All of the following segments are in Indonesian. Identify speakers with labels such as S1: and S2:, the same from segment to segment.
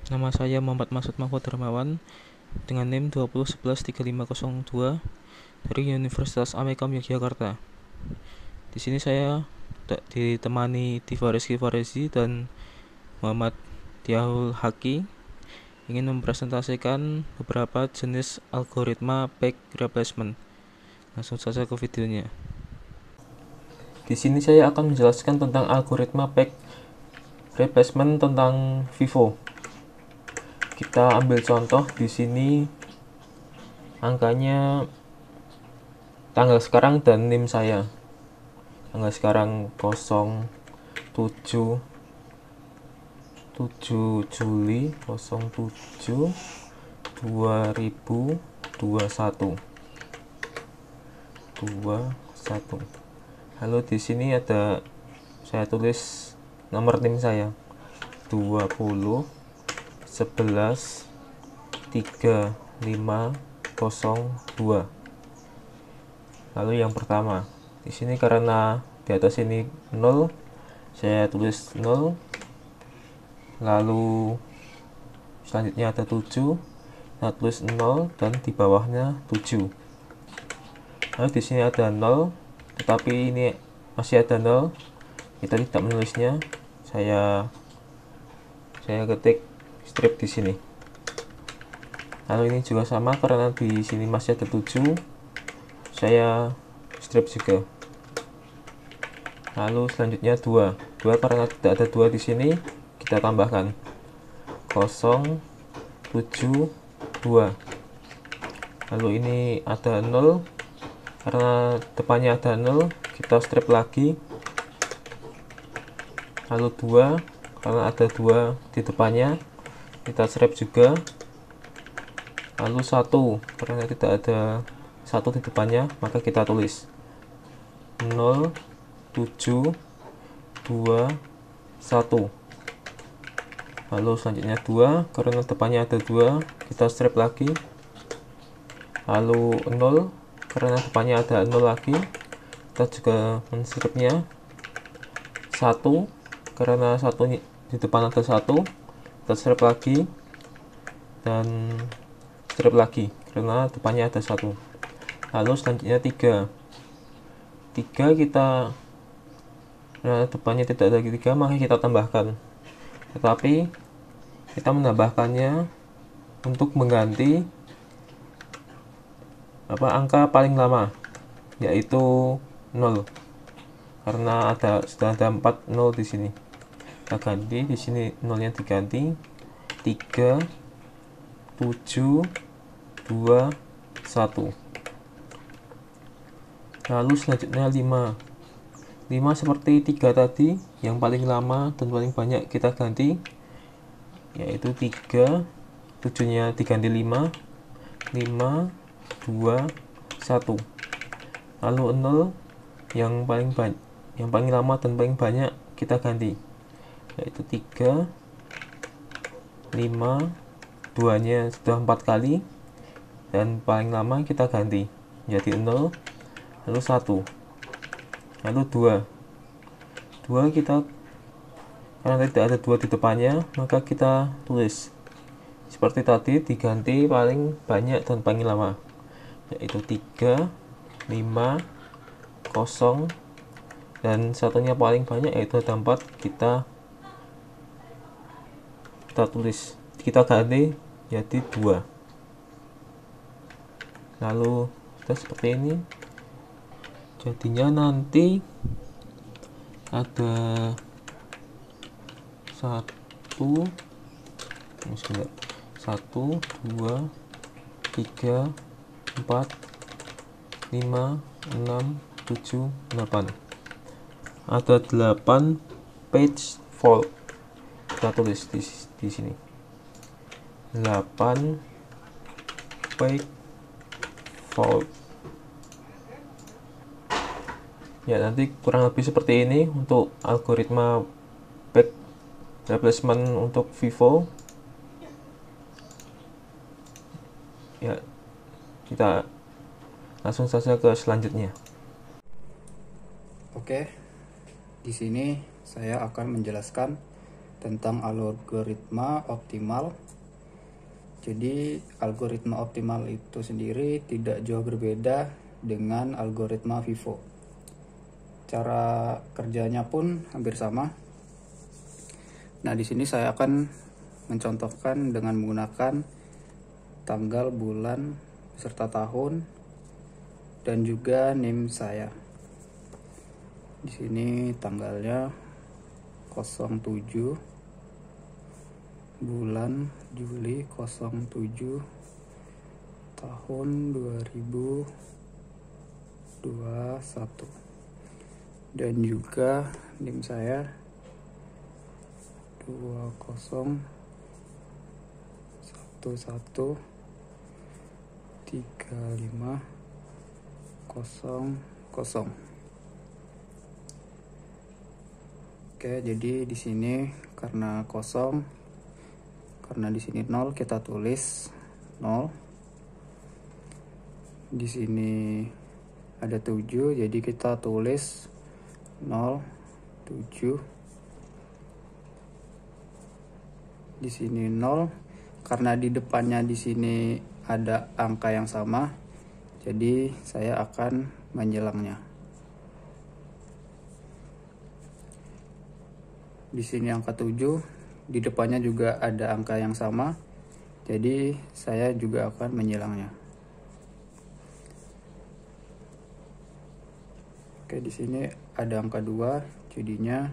S1: Nama saya Muhammad Masud Mahfud Darmawan dengan NIM 20113502 dari Universitas Amekam Yogyakarta. Di sini saya ditemani Diva Rizky Farezi dan Muhammad Tiahul Haki ingin mempresentasikan beberapa jenis algoritma page replacement. Langsung saja ke videonya. Di sini saya akan menjelaskan tentang algoritma page replacement tentang Vivo. Kita ambil contoh di sini angkanya tanggal sekarang dan NIM saya. Tanggal sekarang 07 Juli 07 2021. Lalu di sini ada saya tulis nomor NIM saya 20 11 3502. Lalu yang pertama, di sini karena di atas ini 0, saya tulis 0. Lalu selanjutnya ada 7, saya tulis 0 dan di bawahnya 7. Lalu di sini ada 0, tetapi ini masih ada 0. Kita tidak menulisnya. Saya ketik strip di sini. Lalu ini juga sama karena di sini masih ada 7. Saya strip juga. Lalu selanjutnya 2 karena tidak ada 2 di sini, kita tambahkan 072. Lalu ini ada 0 karena depannya ada 0, kita strip lagi. Lalu 2 karena ada 2 di depannya, kita strip juga. Lalu 1 karena tidak ada 1 di depannya, maka kita tulis 0721. Lalu selanjutnya 2 karena depannya ada 2, kita strip lagi. Lalu 0 karena depannya ada 0 lagi, kita juga menstripnya. 1 karena 1 di depan ada 1, kita strip lagi dan strip lagi karena depannya ada 1. Lalu selanjutnya 3 kita karena depannya tidak ada 3, maka kita tambahkan, tetapi kita menambahkannya untuk mengganti angka paling lama, yaitu 0, karena sudah ada 4 0 di sini. Kita ganti di sini, 0-nya diganti 3 7 2 1. Lalu selanjutnya 5 seperti 3 tadi, yang paling lama dan paling banyak kita ganti, yaitu 3, 7-nya diganti 5 2 1. Lalu 0 yang paling lama dan paling banyak kita ganti, yaitu 3 5, 2-nya sudah 4 kali, dan paling lama kita ganti jadi 0, lalu 1, lalu 2 kita karena tidak ada 2 di depannya, maka kita tulis seperti tadi, diganti paling banyak dan paling lama, yaitu 3 5 0, dan satunya paling banyak yaitu ada 4, kita tulis, kita ganti jadi 2. Lalu kita seperti ini, jadinya nanti ada 1 2 3 4 5 6 7 8. Ada 8 page fault. Kita tulis di sini 8 page fault. Ya, nanti kurang lebih seperti ini untuk algoritma page replacement untuk Vivo. Ya, kita langsung saja ke selanjutnya.
S2: Oke, di sini saya akan menjelaskan tentang algoritma optimal. Jadi algoritma optimal itu sendiri tidak jauh berbeda dengan algoritma FIFO. Cara kerjanya pun hampir sama. Nah, di sini saya akan mencontohkan dengan menggunakan tanggal, bulan, beserta tahun, dan juga NIM saya. Di sini tanggalnya 07 bulan Juli 07 tahun 2021, dan juga NIM saya 20113500. Oke, jadi di sini karena kosong, karena di sini 0, kita tulis 0. Di sini ada 7, jadi kita tulis 07. Di sini 0, karena di depannya di sini ada angka yang sama, jadi saya akan menjelangnya. Di sini angka 7, di depannya juga ada angka yang sama, jadi saya juga akan menyilangnya. Oke, di sini ada angka 2, jadinya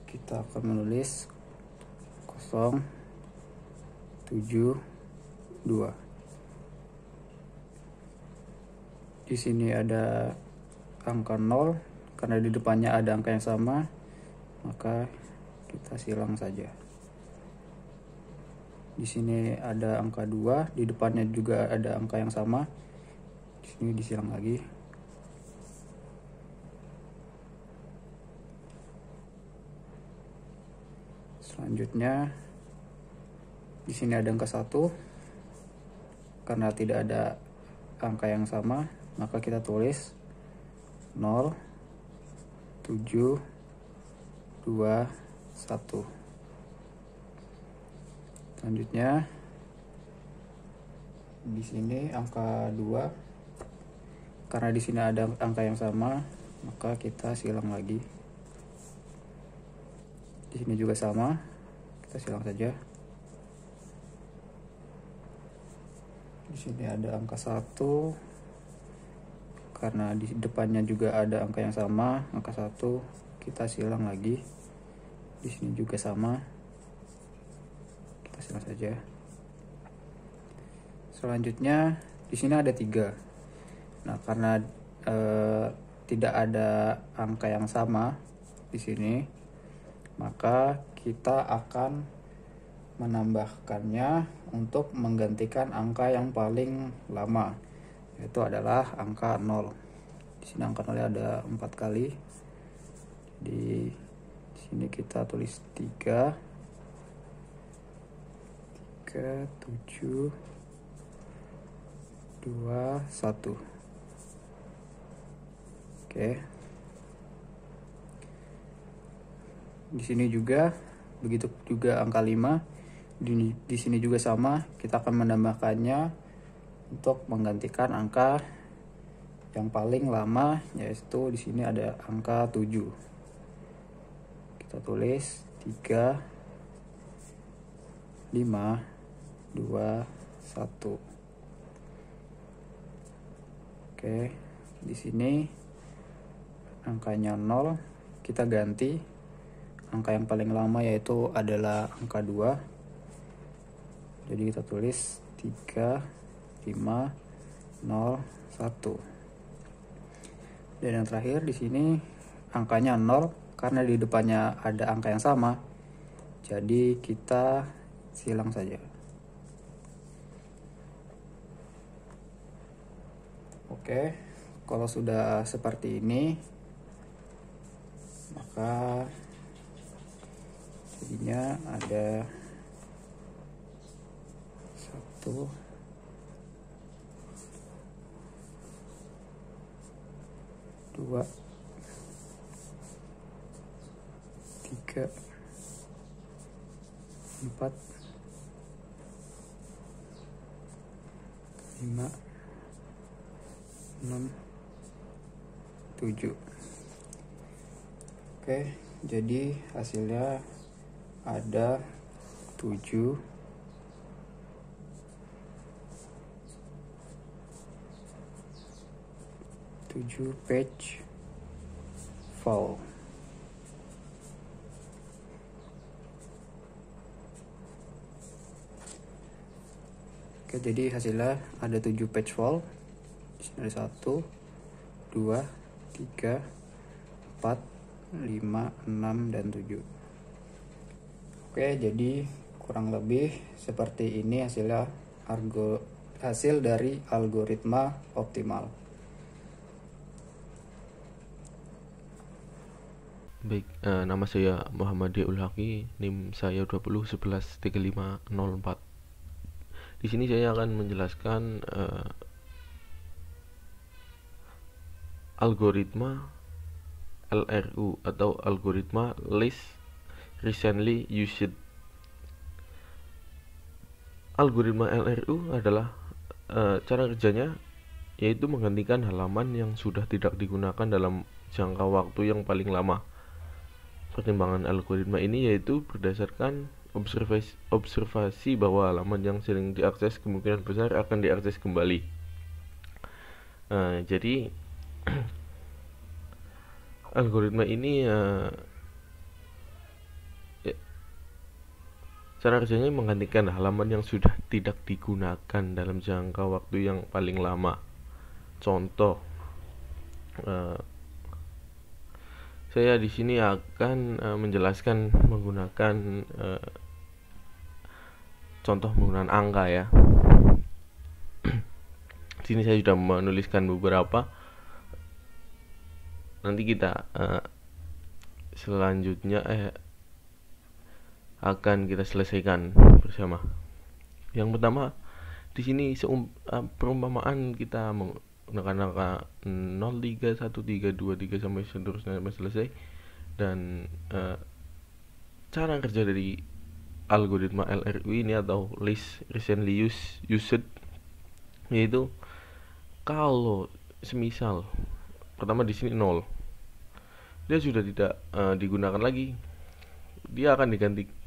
S2: kita akan menulis 072. Di sini ada angka 0, karena di depannya ada angka yang sama, maka kita silang saja. Di sini ada angka 2, di depannya juga ada angka yang sama. Di sini disilang lagi. Selanjutnya di sini ada angka 1. Karena tidak ada angka yang sama, maka kita tulis 0721. Selanjutnya di sini angka 2. Karena di sini ada angka yang sama, maka kita silang lagi. Di sini juga sama, kita silang saja. Di sini ada angka 1. Karena di depannya juga ada angka yang sama, angka 1, kita silang lagi. Di sini juga sama, kita silang saja. Selanjutnya di sini ada 3. Nah, karena tidak ada angka yang sama di sini, maka kita akan menambahkannya untuk menggantikan angka yang paling lama, yaitu adalah angka 0. Di sini angka 0 ada 4 kali. Di sini kita tulis 3, 7, 2, 1. Oke. Di sini juga begitu, juga angka 5. Di sini juga sama, kita akan menambahkannya untuk menggantikan angka yang paling lama, yaitu di sini ada angka 7. Kita tulis 3, 5, 2, 1. Oke, di sini angkanya 0, kita ganti angka yang paling lama, yaitu adalah angka 2. Jadi kita tulis 3, 5, 0, 1. Dan yang terakhir di sini angkanya 0, karena di depannya ada angka yang sama, jadi kita silang saja. Oke, kalau sudah seperti ini, maka jadinya ada 1, 2, 3, 4, 5, 6, 7. Oke, jadi hasilnya ada 7 page file. Oke, jadi hasilnya ada 7 page file. Di sini ada 1, 2, 3, 4, 5, 6, dan 7. Oke, jadi kurang lebih seperti ini hasil dari algoritma optimal.
S3: Baik, nama saya Muhammad Diul Haqi, NIM saya 20113504. Di sini saya akan menjelaskan algoritma LRU atau algoritma Least Recently Used. Algoritma LRU adalah cara kerjanya yaitu menggantikan halaman yang sudah tidak digunakan dalam jangka waktu yang paling lama. Pertimbangan algoritma ini yaitu berdasarkan observasi bahwa halaman yang sering diakses kemungkinan besar akan diakses kembali. Jadi algoritma ini cara kerjanya menggantikan halaman yang sudah tidak digunakan dalam jangka waktu yang paling lama. Contoh, saya di sini akan menjelaskan menggunakan contoh menggunakan angka ya. Di sini saya sudah menuliskan beberapa. Nanti kita selanjutnya akan kita selesaikan bersama. Yang pertama, di sini perumpamaan kita menggunakan angka 0, 3, 1, 3, 2, 3 sampai seterusnya sampai selesai. Dan cara kerja dari algoritma LRU ini atau Least Recently Used yaitu kalau semisal pertama di sini 0, dia sudah tidak digunakan lagi, dia akan digantikan.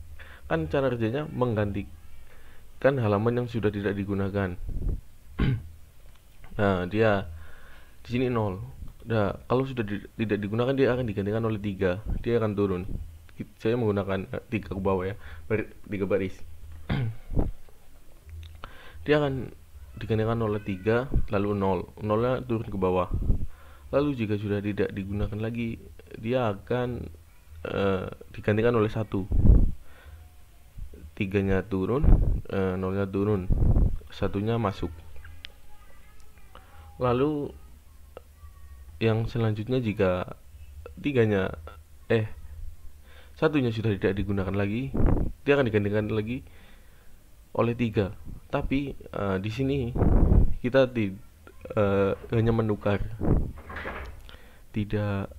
S3: Cara kerjanya menggantikan halaman yang sudah tidak digunakan. Nah, dia di sini 0. Nah, kalau sudah tidak digunakan dia akan digantikan oleh 3. Dia akan turun. Saya menggunakan 3 ke bawah ya, 3 baris. Dia akan digantikan oleh 3 lalu 0. 0-nya turun ke bawah. Lalu jika sudah tidak digunakan lagi, dia akan digantikan oleh 1. 3-nya turun, 0-nya turun, 1-nya masuk. Lalu yang selanjutnya jika 1-nya sudah tidak digunakan lagi, dia akan digantikan lagi oleh 3. Tapi di sini kita hanya menukar, tidak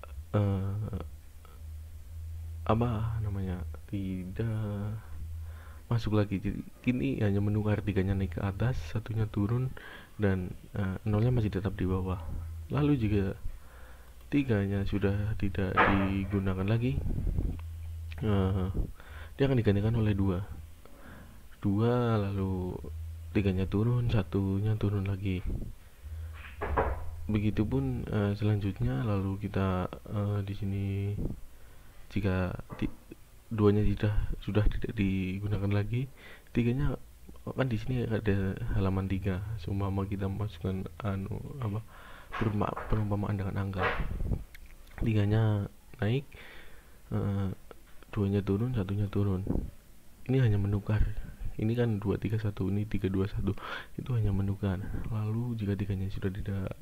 S3: tidak masuk lagi. Jadi kini hanya menukar, 3-nya naik ke atas, 1-nya turun, dan 0-nya masih tetap di bawah. Lalu jika 3-nya sudah tidak digunakan lagi, dia akan digantikan oleh 2, lalu 3-nya turun, 1-nya turun lagi. Begitupun selanjutnya. Lalu kita di sini jika 2-nya sudah tidak digunakan lagi, 3-nya kan di sini ada halaman 3. Seumpama kita masukkan perumpamaan dengan angka, 3-nya naik, 2-nya turun, 1-nya turun. Ini hanya menukar. Ini kan 2, 3, 1, ini 3, 2, 1. Itu hanya menukar. Lalu jika 3-nya sudah tidak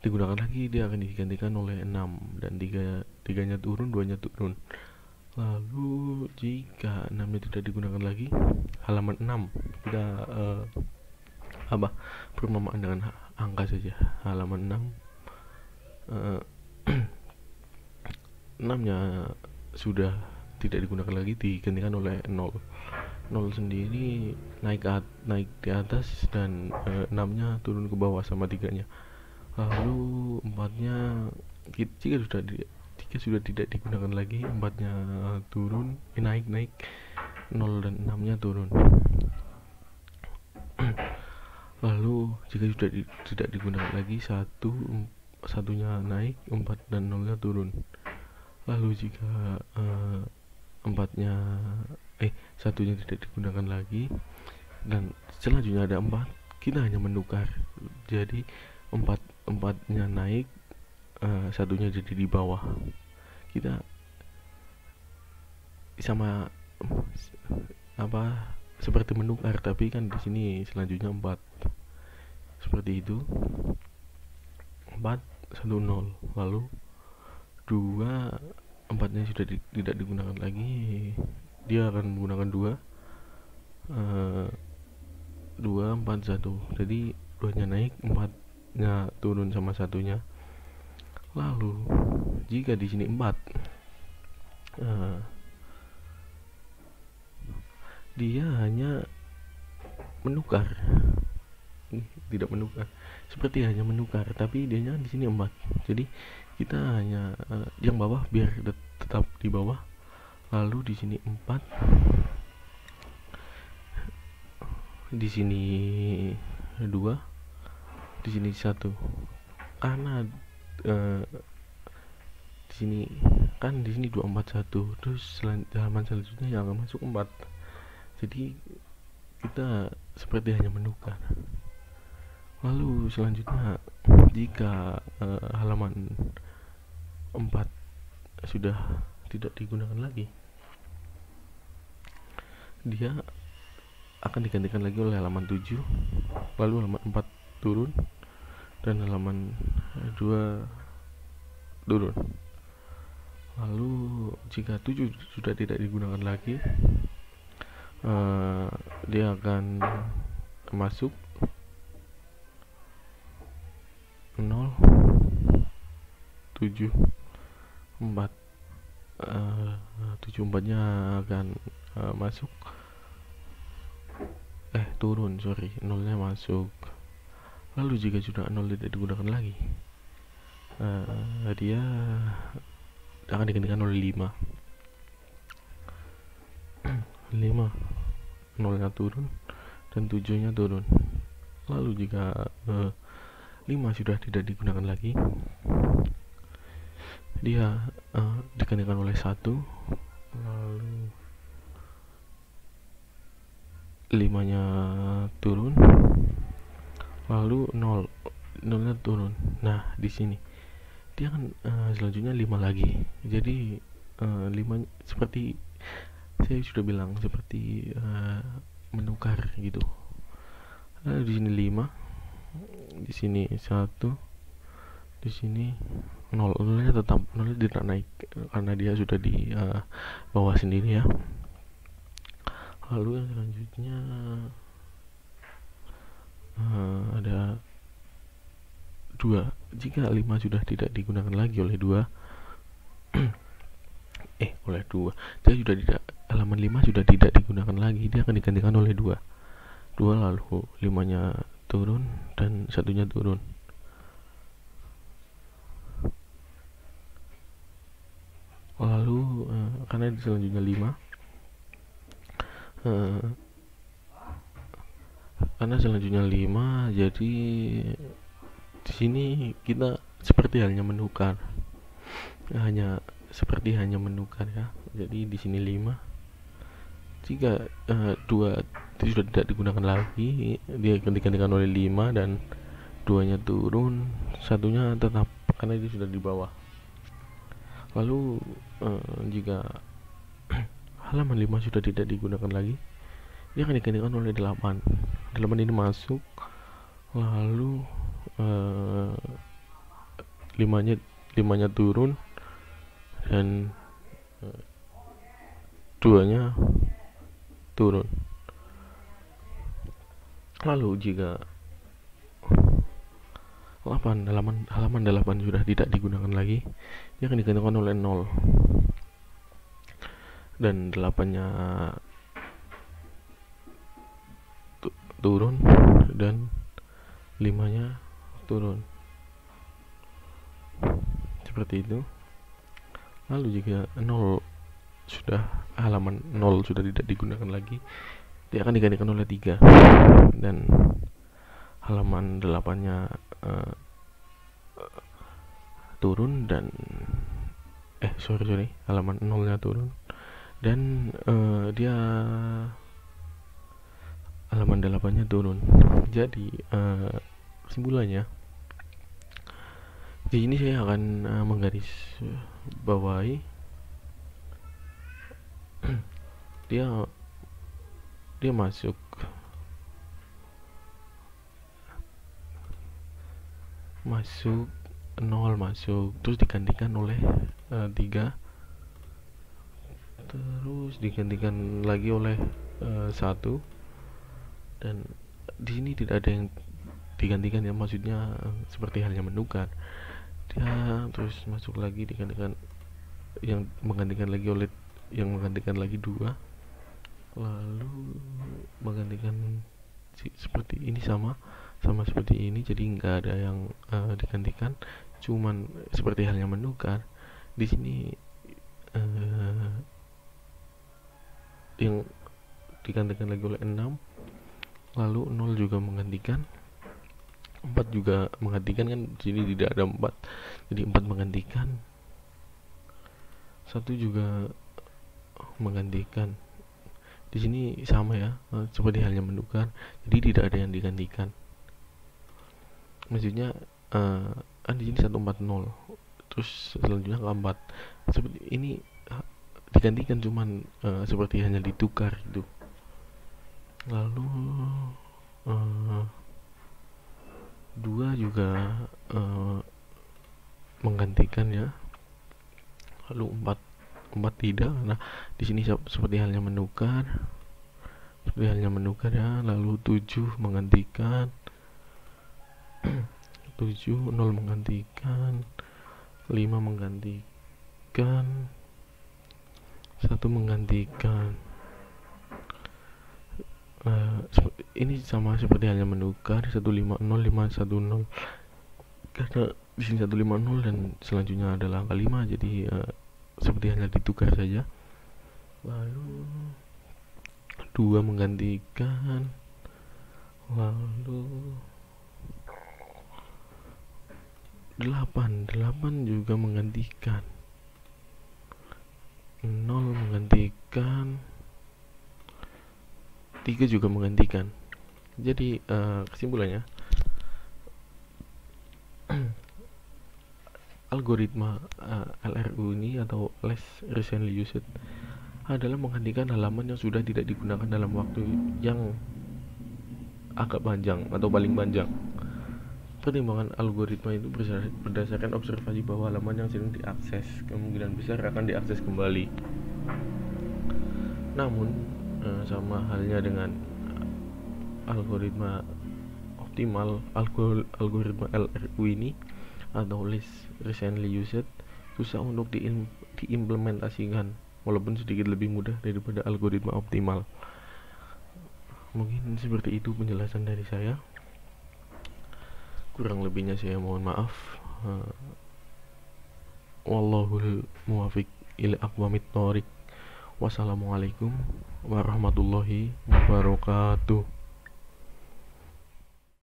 S3: digunakan lagi, dia akan digantikan oleh 6, dan 3-nya turun, 2-nya turun. Lalu jika 6-nya tidak digunakan lagi, halaman 6 kita perumpamaan dengan angka saja. Halaman 6, 6-nya sudah tidak digunakan lagi digantikan oleh 0. 0 sendiri naik di atas dan 6-nya turun ke bawah sama 3-nya. Lalu 4-nya jika sudah tidak digunakan lagi, 4-nya turun, naik 0 dan 6-nya turun. Lalu jika sudah tidak digunakan lagi, satunya naik, 4 dan 0-nya turun. Lalu jika satunya tidak digunakan lagi dan selanjutnya ada 4, kita hanya menukar. Jadi 4-nya naik, satunya jadi di bawah. Kita sama seperti menukar, tapi kan di sini selanjutnya 4. Seperti itu. 4 1 0. Lalu 2, 4-nya sudah tidak digunakan lagi, dia akan menggunakan 2 4 1. Jadi 2-nya naik, 4-nya turun sama satunya. Lalu jika di sini 4, dia hanya menukar, tidak menukar, seperti hanya menukar, tapi dianya di sini 4. Jadi kita hanya yang bawah biar tetap di bawah. Lalu di sini 4, di sini 2, di sini 1. Karena di sini kan di sini 2 4 1, terus halaman selanjutnya yang akan masuk 4. Jadi kita seperti hanya menukar. Lalu selanjutnya jika halaman 4 sudah tidak digunakan lagi, dia akan digantikan lagi oleh halaman 7. Lalu halaman 4 turun dan halaman 2 turun. Lalu jika 7 sudah tidak digunakan lagi, dia akan masuk 0 7 4. 7 4-nya akan masuk, turun, 0-nya masuk. Lalu jika sudah 0 tidak digunakan lagi, dia akan digantikan oleh 5. 0-nya turun dan 7-nya turun. Lalu jika 5 sudah tidak digunakan lagi, dia digantikan oleh 1. Lalu 5-nya turun, lalu 0-nya turun. Nah, di sini dia kan selanjutnya 5 lagi. Jadi 5 seperti saya sudah bilang, seperti menukar gitu. Lalu di sini 5, di sini 1, di sini 0. 0-nya tetap, 0-nya tidak naik karena dia sudah di bawah sendiri ya. Lalu yang selanjutnya ada 2. Jika 5 sudah tidak digunakan lagi oleh 2, oleh 2, dia sudah tidak, halaman 5 sudah tidak digunakan lagi, dia akan digantikan oleh 2. Lalu 5-nya turun dan 1-nya turun. Lalu karena selanjutnya 5, karena selanjutnya 5, jadi di sini kita seperti hanya menukar, seperti hanya menukar ya. Jadi di sini 5, jika 2 sudah tidak digunakan lagi, dia akan digantikan oleh 5 dan 2-nya turun, 1-nya tetap karena dia sudah di bawah. Lalu jika halaman 5 sudah tidak digunakan lagi, dia akan digantikan oleh 8. 8 ini masuk, lalu 5-nya turun dan 2-nya turun. Lalu jika halaman 8 sudah tidak digunakan lagi, dia akan digantikan oleh 0. dan 8-nya turun dan 5-nya turun, seperti itu. Lalu jika halaman 0 sudah tidak digunakan lagi, dia akan digantikan oleh 3, dan halaman 8-nya turun dan halaman 0-nya turun dan dia halaman 8-nya turun. Jadi kesimpulannya, di sini saya akan menggaris bawahi dia masuk terus digantikan oleh 3, terus digantikan lagi oleh 1, dan di sini tidak ada yang digantikan ya, maksudnya seperti halnya menukar. Dia terus masuk lagi, digantikan yang menggantikan lagi 2, lalu menggantikan seperti ini, sama seperti ini. Jadi nggak ada yang digantikan, cuman seperti halnya menukar. Di sini yang digantikan lagi oleh 6, lalu 0 juga menggantikan, 4 juga menggantikan, kan di sini tidak ada 4, jadi 4 menggantikan, 1 juga menggantikan. Di sini sama ya, seperti halnya menukar, jadi tidak ada yang digantikan. Maksudnya di sini 140, terus selanjutnya ke 4, seperti ini digantikan, cuman seperti hanya ditukar gitu. Lalu 2 juga menggantikan ya, lalu 4 tidak, karena di sini seperti halnya menukar ya. Lalu 7 menggantikan, 7, 0 menggantikan, 5 menggantikan, 1 menggantikan. Ini sama seperti halnya menukar, 150, 510, karena di sini 150 dan selanjutnya adalah angka 5, jadi seperti hanya ditukar saja. Lalu 2 menggantikan, lalu 8 juga menggantikan, 0 menggantikan, 3 juga menggantikan. Jadi kesimpulannya, algoritma LRU ini atau Less Recently Used adalah menggantikan halaman yang sudah tidak digunakan dalam waktu yang agak panjang atau paling panjang. Pertimbangan algoritma itu berdasarkan observasi bahwa halaman yang sering diakses kemungkinan besar akan diakses kembali. Namun sama halnya dengan algoritma optimal, algoritma LRU ini atau Less Recently Used susah untuk diimplementasikan, walaupun sedikit lebih mudah daripada algoritma optimal. Mungkin seperti itu penjelasan dari saya. Kurang lebihnya saya mohon maaf. Wallahul muwafiq ila aqwamit thoriq. Wassalamualaikum warahmatullahi wabarakatuh.